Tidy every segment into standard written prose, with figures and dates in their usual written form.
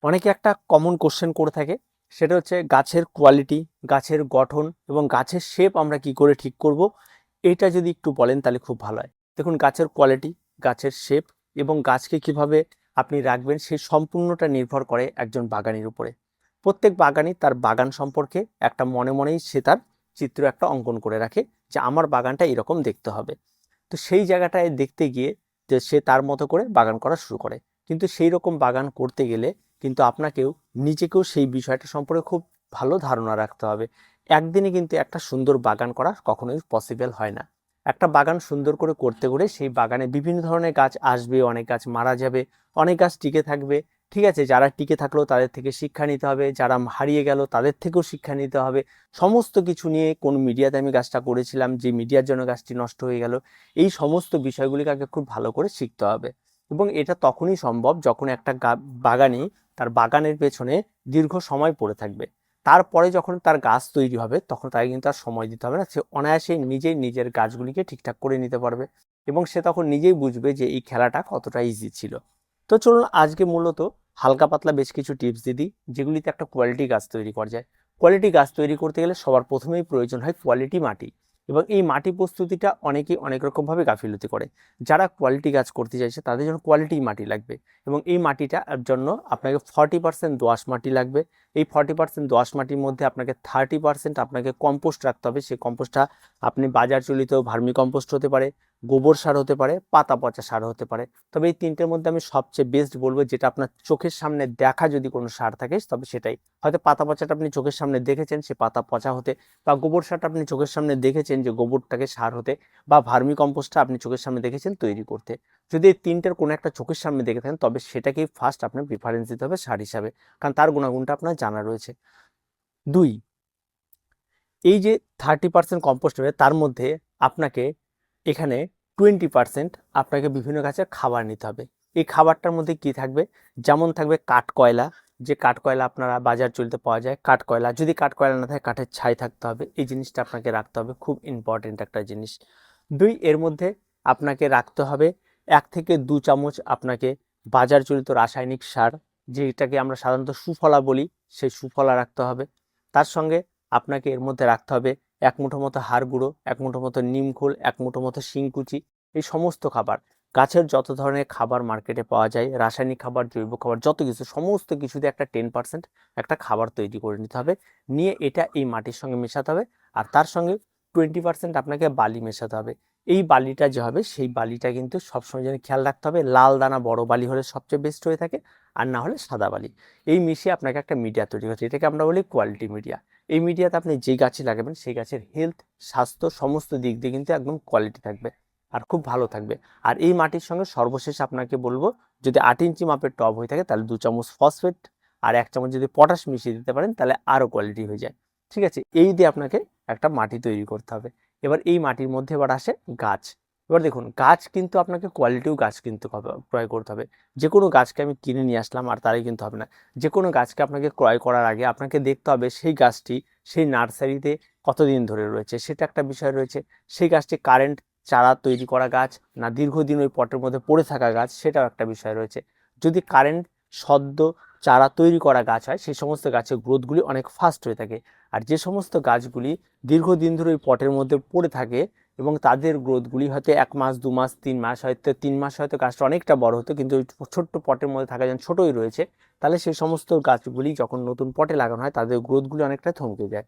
অনেকে একটা common question করে থাকে, সেটা হচ্ছে গাছের কোয়ালিটি, গাছের গঠন এবং গাছের শেপ আমরা কি করে ঠিক করব। এটা যদি একটু বলেন তাহলে খুব ভালো হয়। দেখুন, গাছের কোয়ালিটি, গাছের শেপ এবং গাছকে কিভাবে আপনি রাখবেন সেই সম্পূর্ণটা নির্ভর করে একজন বাগানির উপরে। প্রত্যেক বাগানি তার বাগান সম্পর্কে একটা মনে মনেই সে তার চিত্র একটা অঙ্কন করে রাখে যে আমার বাগানটা এরকম দেখতে হবে। তো সেই জায়গাটায় দেখতে গিয়ে যে সে তার মতো করে বাগান করা শুরু করে। কিন্তু সেই রকম বাগান করতে গেলে কিন্তু আপনাকেও নিজেকেও সেই বিষয়টা সম্পর্কে খুব ভালো ধারণা রাখতে হবে। একদিনে কিন্তু একটা সুন্দর বাগান করা কখনোই পসিবল হয় না। একটা বাগান সুন্দর করে করতে করে সেই বাগানে বিভিন্ন ধরনের গাছ আসবে, অনেক গাছ মারা যাবে, অনেক গাছ টিকে থাকবে। ঠিক আছে, যারা টিকে থাকলো তাদের থেকে শিক্ষা নিতে হবে, যারা হারিয়ে গেল তাদের থেকেও শিক্ষা নিতে হবে। সমস্ত কিছু নিয়ে কোন মিডিয়াতে আমি গাছটা করেছিলাম, যে মিডিয়ার জন্য গাছটি নষ্ট হয়ে গেল, এই সমস্ত বিষয়গুলিকে আগে খুব ভালো করে শিখতে হবে। এবং এটা তখনই সম্ভব যখন একটা বাগানি তার বাগানের পেছনে দীর্ঘ সময় পড়ে থাকবে। তারপরে যখন তার গাছ তৈরি হবে তখন তাকে কিন্তু আর সময় দিতে হবে না, সে অনায়াসে নিজেই নিজের গাছগুলিকে ঠিকঠাক করে নিতে পারবে এবং সে তখন নিজেই বুঝবে যে এই খেলাটা কতটা ইজি ছিল। তো চলুন আজকে মূলত হালকা পাতলা বেশ কিছু টিপস দিয়ে দিই যেগুলিতে একটা কোয়ালিটি গাছ তৈরি করা যায়। কোয়ালিটি গাছ তৈরি করতে গেলে সবার প্রথমেই প্রয়োজন হয় কোয়ালিটি মাটি। এবং এই মাটি প্রস্তুতিটা অনেকেই অনেক রকমভাবে গাফিলতি করে। যারা কোয়ালিটি গাছ করতে চাইছে তাদের জন্য কোয়ালিটি মাটি লাগবে এবং এই মাটিটার জন্য আপনাকে 40% দোআঁশ মাটি লাগবে। এই 40% দোআঁশ মাটির মধ্যে আপনাকে 30% আপনাকে কম্পোস্ট রাখতে হবে। সেই কম্পোস্টটা আপনি বাজার চলিত ভার্মি কম্পোস্ট হতে পারে, গোবর সার হতে পারে, পাতা পচা সার হতে পারে। তবে এই তিনটের মধ্যে আমি সবচেয়ে বেস্ট বলবো যেটা আপনার চোখের সামনে দেখা যদি কোনো সার থাকে তবে সেটাই। হয়তো পাতা পচাটা আপনি চোখের সামনে দেখেছেন সে পাতা পচা হতে, বা গোবর সারটা আপনি চোখের সামনে দেখেছেন যে গোবরটাকে সার হতে, বা ভার্মি কম্পোস্টটা আপনি চোখের সামনে দেখেছেন তৈরি করতে। যদি এই তিনটের কোনো একটা চোখের সামনে দেখে থাকেন তবে সেটাকেই ফার্স্ট আপনার প্রিফারেন্স দিতে হবে সার হিসাবে, কারণ তার গুণাগুণটা আপনার জানা রয়েছে। দুই, এই যে 30% কম্পোস্ট হবে তার মধ্যে আপনাকে এখানে 20% আপনাকে বিভিন্ন গাছের খাবার নিতে হবে। এই খাবারটার মধ্যে কি থাকবে, যেমন থাকবে কাঠকয়লা, যে কাঠকয়লা আপনারা বাজার চলতে পাওয়া যায়। কাঠকয়লা, যদি কাঠকয়লা না থাকে কাঠের ছাই থাকতে হবে, এই জিনিসটা আপনাকে রাখতে হবে, খুব ইম্পর্টেন্ট একটা জিনিস। দুই, এর মধ্যে আপনাকে রাখতে হবে 1 থেকে 2 চামচ আপনাকে বাজার চলিত রাসায়নিক সার, যেটাকে আমরা সাধারণত সুফলা বলি, সেই সুফলা রাখতে হবে। তার সঙ্গে আপনাকে এর মধ্যে রাখতে হবে 1 মুঠো মতো হাড় গুঁড়ো, 1 মুঠো মতো নিমখোল, 1 মুঠো মতো শিংকুচি। এই সমস্ত খাবার, গাছের যত ধরনের খাবার মার্কেটে পাওয়া যায়, রাসায়নিক খাবার, জৈব খাবার, যত কিছু সমস্ত কিছুতে একটা 10% একটা খাবার তৈরি করে নিতে হবে। নিয়ে এটা এই মাটির সঙ্গে মেশাতে হবে। আর তার সঙ্গে 20% আপনাকে বালি মেশাতে হবে। এই বালিটা যে হবে সেই বালিটা কিন্তু সবসময় যেন খেয়াল রাখতে হবে, লাল দানা বড় বালি হলে সবচেয়ে বেস্ট হয়ে থাকে, আর না হলে সাদা বালি। এই মিশিয়ে আপনাকে একটা মিডিয়া তৈরি করতে, এটাকে আমরা বলি কোয়ালিটি মিডিয়া। এই মিডিয়াতে আপনি যেই গাছই লাগাবেন সেই গাছের হেলথ, স্বাস্থ্য সমস্ত দিক দিয়ে কিন্তু একদম কোয়ালিটি থাকবে আর খুব ভালো থাকবে। আর এই মাটির সঙ্গে সর্বশেষ আপনাকে বলবো, যদি 8 ইঞ্চি মাপের টব হয়ে থাকে তাহলে 2 চামচ ফসফেট আর 1 চামচ যদি পটাশ মিশিয়ে দিতে পারেন তাহলে আরও কোয়ালিটি হয়ে যায়। ঠিক আছে, এই দিয়ে আপনাকে একটা মাটি তৈরি করতে হবে। এবার এই মাটির মধ্যে এবার আসে গাছ। এবার দেখুন, গাছ কিন্তু আপনাকে কোয়ালিটিও গাছ কিন্তু ক্রয় করতে হবে। যে কোনো গাছকে আমি কিনে নিয়ে আসলাম আর তারাই কিন্তু হবে না। যে কোনো গাছকে আপনাকে ক্রয় করার আগে আপনাকে দেখতে হবে সেই গাছটি সেই নার্সারিতে কতদিন ধরে রয়েছে, সেটা একটা বিষয় রয়েছে। সেই গাছটি কারেন্ট চারা তৈরি করা গাছ না দীর্ঘদিন ওই পটের মধ্যে পড়ে থাকা গাছ, সেটাও একটা বিষয় রয়েছে। যদি কারেন্ট সদ্য চারা তৈরি করা গাছ হয় সেই সমস্ত গাছের গ্রোথগুলি অনেক ফাস্ট হয়ে থাকে। আর যে সমস্ত গাছগুলি দীর্ঘদিন ধরে ওই পটের মধ্যে পড়ে থাকে এবং তাদের গ্রোথগুলি হয়তো 1 মাস 2 মাস 3 মাস, হয়তো 3 মাস হয়তো গাছটা অনেকটা বড় হতো কিন্তু ওই ছোট্ট পটের মধ্যে থাকা যেন ছোটোই রয়েছে, তাহলে সেই সমস্ত গাছগুলি যখন নতুন পটে লাগানো হয় তাদের গ্রোথগুলি অনেকটা থমকে যায়।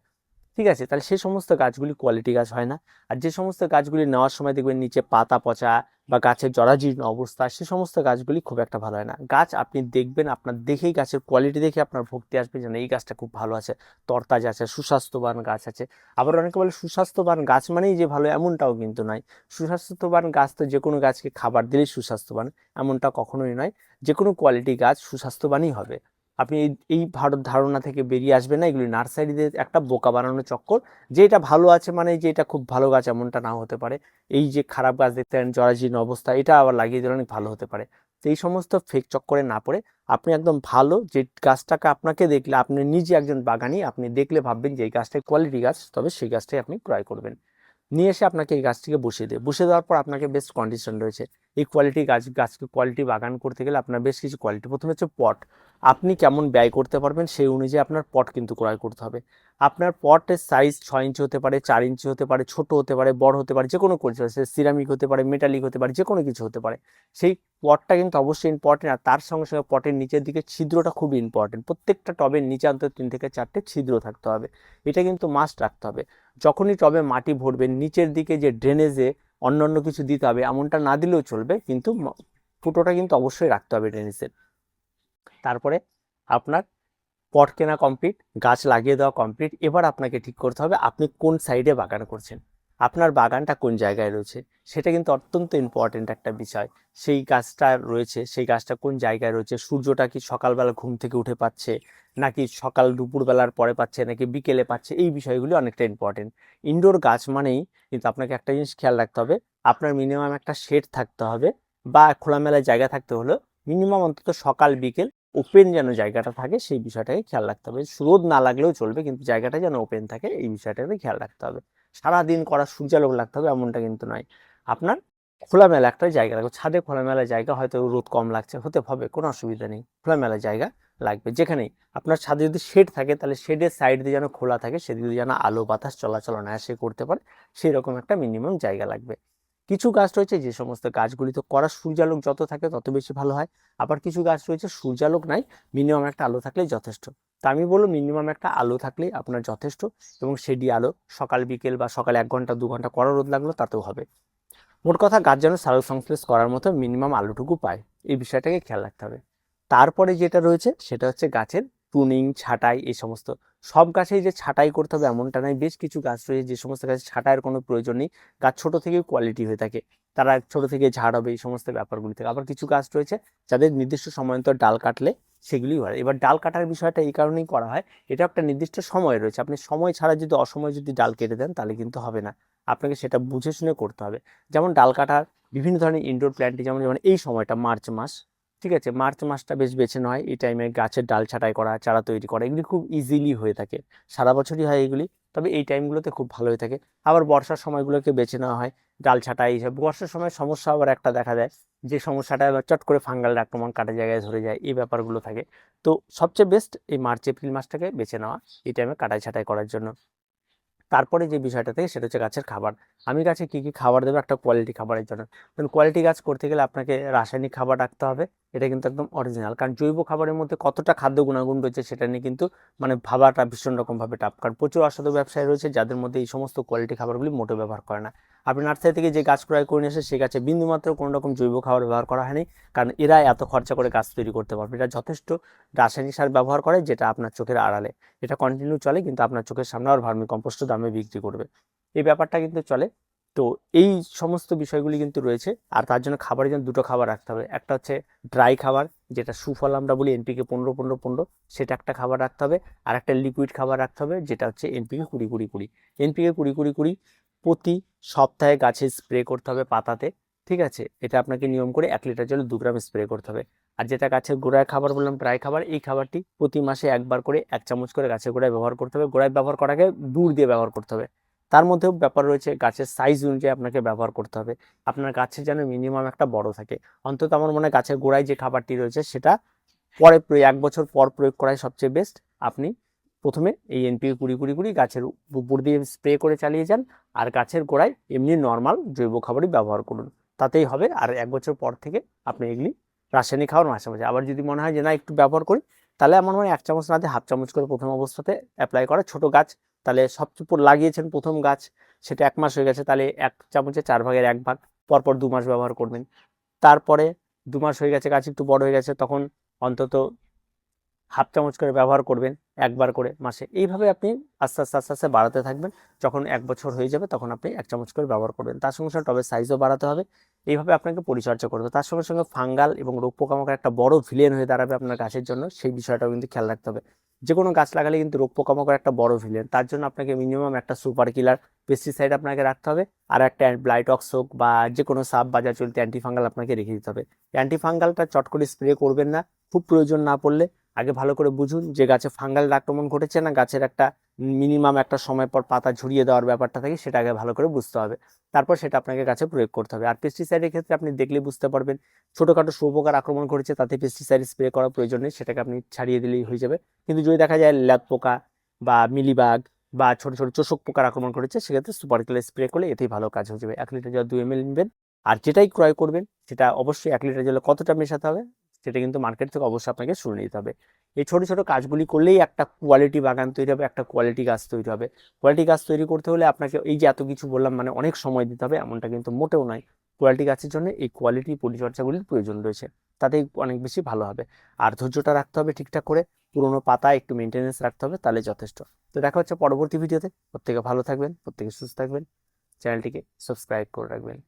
ঠিক আছে, তাহলে সেই সমস্ত গাছগুলি কোয়ালিটি গাছ হয় না। আর যে সমস্ত গাছগুলি নেওয়ার সময় দেখবেন নিচে পাতা পচা বা গাছের জরাজীর্ণ অবস্থা, সে সমস্ত গাছগুলি খুব একটা ভালো হয় না। গাছ আপনি দেখবেন, আপনার দেখেই গাছের কোয়ালিটি দেখে আপনার ভক্তি আসবে যেন এই গাছটা খুব ভালো আছে, তরতাজা আছে, সুস্বাস্থ্যবান গাছ আছে। আবার অনেকে বলে সুস্বাস্থ্যবান গাছ মানেই যে ভালো, এমনটাও কিন্তু নয়। সুস্বাস্থ্যবান গাছ তো যে কোনো গাছকে খাবার দিলেই সুস্বাস্থ্যবান, এমনটা কখনোই নয়। যে কোনো কোয়ালিটি গাছ সুস্বাস্থ্যবানই হবে। আপনি এই ধারণা থেকে বেরিয়ে আসবেন না, এগুলি নার্সারিদের একটা বোকা বানানোর চক্কর। যে এটা ভালো আছে মানে যে এটা খুব ভালো গাছ এমনটা নাও হতে পারে। এই যে খারাপ গাছ দেখতে পারেন জরাজীর্ণ অবস্থা, এটা আবার লাগিয়ে দিলে অনেক ভালো হতে পারে। তো এই সমস্ত ফেক চক্করে না পড়ে আপনি একদম ভালো যে গাছটাকে আপনাকে দেখলে, আপনি নিজে একজন বাগানি, আপনি দেখলে ভাববেন যে এই গাছটা কোয়ালিটি গাছ, তবে সেই গাছটাই আপনি ক্রয় করবেন। নিয়ে এসে আপনাকে এই গাছটিকে বসিয়ে দেবে। বসিয়ে দেওয়ার পর আপনাকে বেস্ট কন্ডিশন রয়েছে এই কোয়ালিটি গাছকে কোয়ালিটি বাগান করতে গেলে আপনার বেশ কিছু কোয়ালিটি। প্রথমে হচ্ছে পট, আপনি কেমন ব্যয় করতে পারবেন সেই অনুযায়ী আপনার পট কিন্তু ক্রয় করতে হবে। আপনার পটের সাইজ 6 ইঞ্চি হতে পারে, 4 ইঞ্চি হতে পারে, ছোট হতে পারে, বড় হতে পারে, যে কোনো সিরামিক হতে পারে, মেটালিক হতে পারে, যে কোনো কিছু হতে পারে। সেই পটটা কিন্তু অবশ্যই ইম্পর্টেন্ট। আর তার সঙ্গে সঙ্গে পটের নিচের দিকে ছিদ্রটা খুবই ইম্পর্টেন্ট। প্রত্যেকটা টবের নিচে অন্তত 3 থেকে 4টে ছিদ্র থাকতে হবে, এটা কিন্তু মাস্ট রাখতে হবে। যখনই টবে মাটি ভরবেন নিচের দিকে যে ড্রেনেজে অন্য কিছু দিতে হবে এমনটা না দিলেও চলবে, কিন্তু ফুটোটা কিন্তু অবশ্যই রাখতে হবে ড্রেনেজের। তারপরে আপনার পট কেনা কমপ্লিট, গাছ লাগিয়ে দেওয়া কমপ্লিট। এবার আপনাকে ঠিক করতে হবে আপনি কোন সাইডে বাগান করছেন, আপনার বাগানটা কোন জায়গায় রয়েছে, সেটা কিন্তু অত্যন্ত ইম্পর্টেন্ট একটা বিষয়। সেই গাছটা রয়েছে, সেই গাছটা কোন জায়গায় রয়েছে, সূর্যটা কি সকালবেলা ঘুম থেকে উঠে পাচ্ছে, নাকি সকাল দুপুরবেলার পরে পাচ্ছে, নাকি বিকেলে পাচ্ছে, এই বিষয়গুলি অনেকটা ইম্পর্টেন্ট। ইনডোর গাছ মানেই কিন্তু আপনাকে একটা জিনিস খেয়াল রাখতে হবে, আপনার মিনিমাম একটা শেড থাকতে হবে বা খোলামেলা জায়গা থাকতে হলেও মিনিমাম অন্তত সকাল বিকেল ওপেন যেন জায়গাটা থাকে সেই বিষয়টাকে খেয়াল রাখতে হবে। রোদ না লাগলেও চলবে, কিন্তু জায়গাটা যেন ওপেন থাকে এই বিষয়টাকে খেয়াল রাখতে হবে। সারাদিন করা সূর্যালোক লাগতে হবে এমনটা কিন্তু নয়। আপনার খোলামেলা একটা জায়গা লাগবে, ছাদে খোলামেলা জায়গা, হয়তো রোদ কম লাগছে হতে হবে, কোনো অসুবিধা নেই, খোলামেলা জায়গা লাগবে। যেখানেই আপনার ছাদে যদি শেড থাকে তাহলে শেডের সাইড দিয়ে যেন খোলা থাকে, সেদিকে যেন আলো বাতাস চলাচল অনায়াসে করতে পারে, সেই রকম একটা মিনিমাম জায়গা লাগবে। কিছু গাছ রয়েছে যে সমস্ত গাছগুলিতে কড়া সূর্যালোক যত থাকে তত বেশি ভালো হয়, আবার কিছু গাছ রয়েছে সূর্যালোক নাই, মিনিমাম একটা আলো থাকলেই যথেষ্ট। তা আমি বলবো মিনিমাম একটা আলো থাকলেই আপনার যথেষ্ট, এবং সেডি আলো সকাল বিকেল বা সকালে 1 ঘন্টা 2 ঘন্টা কড়া রোদ লাগলো তাতেও হবে। মোট কথা গাছ যেন সালোক সংশ্লেষ করার মতো মিনিমাম আলোটুকু পায়, এই বিষয়টাকে খেয়াল রাখতে হবে। তারপরে যেটা রয়েছে সেটা হচ্ছে গাছের প্রুনিং, ছাঁটাই, এই সমস্ত। সব গাছেই যে ছাঁটাই করতে হবে এমনটা নয়, বেশ কিছু গাছ রয়েছে যে সমস্ত গাছে ছাঁটাইয়ের কোনো প্রয়োজন নেই, গাছ ছোট থেকেই কোয়ালিটি হয়ে থাকে, তারা ছোট থেকে ঝাড় হবে এই সমস্ত ব্যাপারগুলি থেকে। আবার কিছু গাছ রয়েছে যাদের নির্দিষ্ট সময় অন্তর ডাল কাটলে সেগুলি হয়। এবার ডাল কাটার বিষয়টা এই কারণেই করা হয়, এটা একটা নির্দিষ্ট সময় রয়েছে, আপনি সময় ছাড়া যদি অসময়ে যদি ডাল কেটে দেন তাহলে কিন্তু হবে না, আপনাকে সেটা বুঝে শুনে করতে হবে। যেমন ডাল কাটার বিভিন্ন ধরনের ইনডোর প্ল্যান্টে, যেমন যেমন এই সময়টা মার্চ মাস, ঠিক আছে, মার্চ মাসটা বেশ বেছে নেওয়া হয়। এই টাইমে গাছের ডাল ছাঁটাই করা, চারা তৈরি করা, এগুলি খুব ইজিলি হয়ে থাকে, সারা বছরই হয় এগুলি, তবে এই টাইমগুলোতে খুব ভালো হয়ে থাকে। আবার বর্ষার সময়গুলোকে বেছে নেওয়া হয় ডাল ছাঁটাই হিসাবে। বর্ষার সময় সমস্যা আবার একটা দেখা দেয়, যে সমস্যাটা আবার চট করে ফাঙ্গাল আক্রমণ, কাটা জায়গায় ধরে যায়, এই ব্যাপারগুলো থাকে। তো সবচেয়ে বেস্ট এই মার্চ এপ্রিল মাসটাকে বেছে নেওয়া এই টাইমে কাটাই ছাঁটাই করার জন্য। তারপরে যে বিষয়টা থাকে সেটা হচ্ছে গাছের খাবার। আমি গাছে কি কি খাবার দেবো একটা কোয়ালিটি খাবারের জন্য। কারণ কোয়ালিটি গাছ করতে গেলে আপনাকে রাসায়নিক খাবার রাখতে হবে, এটা কিন্তু একদম অরিজিনাল। কারণ জৈব খাবারের মধ্যে কতটা খাদ্য গুণাগুণ রয়েছে সেটা নিয়ে কিন্তু মানে ভাবাটা ভীষণ রকমভাবে টাফ। কারণ প্রচুর অসাধু ব্যবসায়ী রয়েছে যাদের মধ্যে এই সমস্ত কোয়ালিটি খাবারগুলি মোটেও ব্যবহার করে না। আপনি নার্সারি থেকে যে গাছ ক্রয় করে নিয়ে এসে সেই গাছে বিন্দুমাত্র কোনো রকম জৈব খাবার ব্যবহার করা হয়নি, কারণ এরা এত খরচা করে গাছ তৈরি করতে পারবে। এটা যথেষ্ট রাসায়নিক সার ব্যবহার করে, যেটা আপনার চোখের আড়ালে, এটা কন্টিনিউ চলে, কিন্তু আপনার চোখের সামনে আর ভার্মি কম্পোস্ট দামে বিক্রি করবে, এই ব্যাপারটা কিন্তু চলে। তো এই সমস্ত বিষয়গুলি কিন্তু রয়েছে। আর তার জন্য খাবারের জন্য দুটো খাবার রাখতে হবে, একটা হচ্ছে ড্রাই খাবার, যেটা সুফল আমরা বলি এনপিকে 15-15-15, সেটা একটা খাবার রাখতে হবে। আর একটা লিকুইড খাবার রাখতে হবে, যেটা হচ্ছে এনপিকে 20-20-20। এনপিকে 20-20-20 প্রতি সপ্তাহে গাছে স্প্রে করতে হবে পাতাতে, ঠিক আছে, এটা আপনাকে নিয়ম করে 1 লিটার জলে 2 গ্রাম স্প্রে করতে হবে। আর যেটা গাছের গোড়ায় খাবার বললাম ড্রাই খাবার, এই খাবারটি প্রতি মাসে একবার করে 1 চামচ করে গাছের গোড়ায় ব্যবহার করতে হবে। গোড়ায় ব্যবহার করার আগে দূর দিয়ে ব্যবহার করতে হবে। তার মধ্যেও ব্যাপার রয়েছে, গাছের সাইজ অনুযায়ী আপনাকে ব্যবহার করতে হবে, আপনার গাছের যেন মিনিমাম একটা বড় থাকে। অন্তত আমার মনে হয় গাছের গোড়ায় যে খাবারটি রয়েছে সেটা পরে 1 বছর পর প্রয়োগ করাই সবচেয়ে বেস্ট। আপনি প্রথমে এই এনপিকে 20-20-20 গাছের উপর দিয়ে স্প্রে করে চালিয়ে যান, আর গাছের গোড়ায় এমনি নর্মাল জৈব খাবারই ব্যবহার করুন, তাতেই হবে। আর 1 বছর পর থেকে আপনি এগুলি রাসায়নিক খাবার মাঝে মাঝে, আবার যদি মনে হয় যে না একটু ব্যবহার করি, তাহলে আমার মনে হয় 1 চামচ না দিয়ে 1/2 চামচ করে প্রথম অবস্থাতে অ্যাপ্লাই করা। ছোট গাছ, তাহলে সবচেয়ে লাগিয়েছেন প্রথম গাছ, সেটা 1 মাস হয়ে গেছে, তাহলে 1 চামচে 4 ভাগের 1 ভাগ, পরপর 2 মাস ব্যবহার করবেন। তারপরে 2 মাস হয়ে গেছে, গাছ একটু বড় হয়ে গেছে, তখন অন্তত 1/2 চামচ করে ব্যবহার করবেন একবার করে মাসে। এইভাবে আপনি আস্তে আস্তে আস্তে আস্তে বাড়াতে থাকবেন, যখন 1 বছর হয়ে যাবে তখন আপনি 1 চামচ করে ব্যবহার করবেন। তার সঙ্গে সঙ্গে টবের সাইজও বাড়াতে হবে, এইভাবে আপনাকে পরিচর্যা করতে হবে। তার সঙ্গে সঙ্গে ফাঙ্গাল এবং রোগ পোকামাকড় একটা বড় ভিলেন হয়ে দাঁড়াবে আপনার গাছের জন্য, সেই বিষয়টাও কিন্তু খেয়াল রাখতে হবে। যে কোনো গাছ লাগালে কিন্তু রোগ পোকামাকড় একটা বড় ভিলেন, তার জন্য আপনাকে মিনিমাম একটা সুপার কিলার পেস্টিসাইড আপনাকে রাখতে হবে, আর একটা ব্লাইটক্স হোক বা যে কোনো সাব বাজার চলতে অ্যান্টিফাঙ্গাল আপনাকে রেখে দিতে হবে। অ্যান্টিফাঙ্গালটা চট করে স্প্রে করবেন না, খুব প্রয়োজন না পড়লে। আগে ভালো করে বুঝুন যে গাছে ফাঙ্গাল আক্রমণ ঘটেছে না গাছের একটা মিনিমাম একটা সময় পর পাতা ঝরিয়ে দেওয়ার ব্যাপারটা থাকে, সেটা আগে ভালো করে বুঝতে হবে। তারপর সেটা আপনাকে গাছে প্রয়োগ করতে হবে। আর পেস্টিসাইডের ক্ষেত্রে আপনি দেখলে বুঝতে পারবেন, ছোটোখাটো শুঁয়োপোকার আক্রমণ করেছে, তাতে পেস্টিসাইড স্প্রে করার প্রয়োজন নেই, সেটাকে আপনি ছাড়িয়ে দিলেই হয়ে যাবে। কিন্তু যদি দেখা যায় ল্যাদ পোকা বা মিলিবাগ বা ছোট ছোট চোষক পোকার আক্রমণ করেছে, সেক্ষেত্রে সুপার কিলার স্প্রে করলে এতেই ভালো কাজ হয়ে যাবে। 1 লিটার জল 2 ml নেবেন। আর যেটাই ক্রয় করবেন সেটা অবশ্যই 1 লিটার জলে কতটা মেশাতে হবে সেটা কিন্তু মার্কেট থেকে অবশ্যই আপনাকে শুনে নিতে হবে। এই ছোট ছোট কাজগুলি করলেই একটা কোয়ালিটি বাগান তৈরি হবে, একটা কোয়ালিটি গাছ তৈরি হবে। কোয়ালিটি গাছ তৈরি করতে হলে আপনাকে এই যে এত কিছু বললাম মানে অনেক সময় দিতে হবে এমনটা কিন্তু মোটেও নয়। কোয়ালিটি গাছের জন্য এই কোয়ালিটি পরিচর্যাগুলির প্রয়োজন রয়েছে, তাতেই অনেক বেশি ভালো হবে। আর ধৈর্যটা রাখতে হবে ঠিকঠাক করে, পুরোনো পাতা একটু মেনটেনেন্স রাখতে হবে, তাহলে যথেষ্ট। তো দেখা হচ্ছে পরবর্তী ভিডিওতে। প্রত্যেকে ভালো থাকবেন, প্রত্যেকে সুস্থ থাকবেন, চ্যানেলটিকে সাবস্ক্রাইব করে রাখবেন।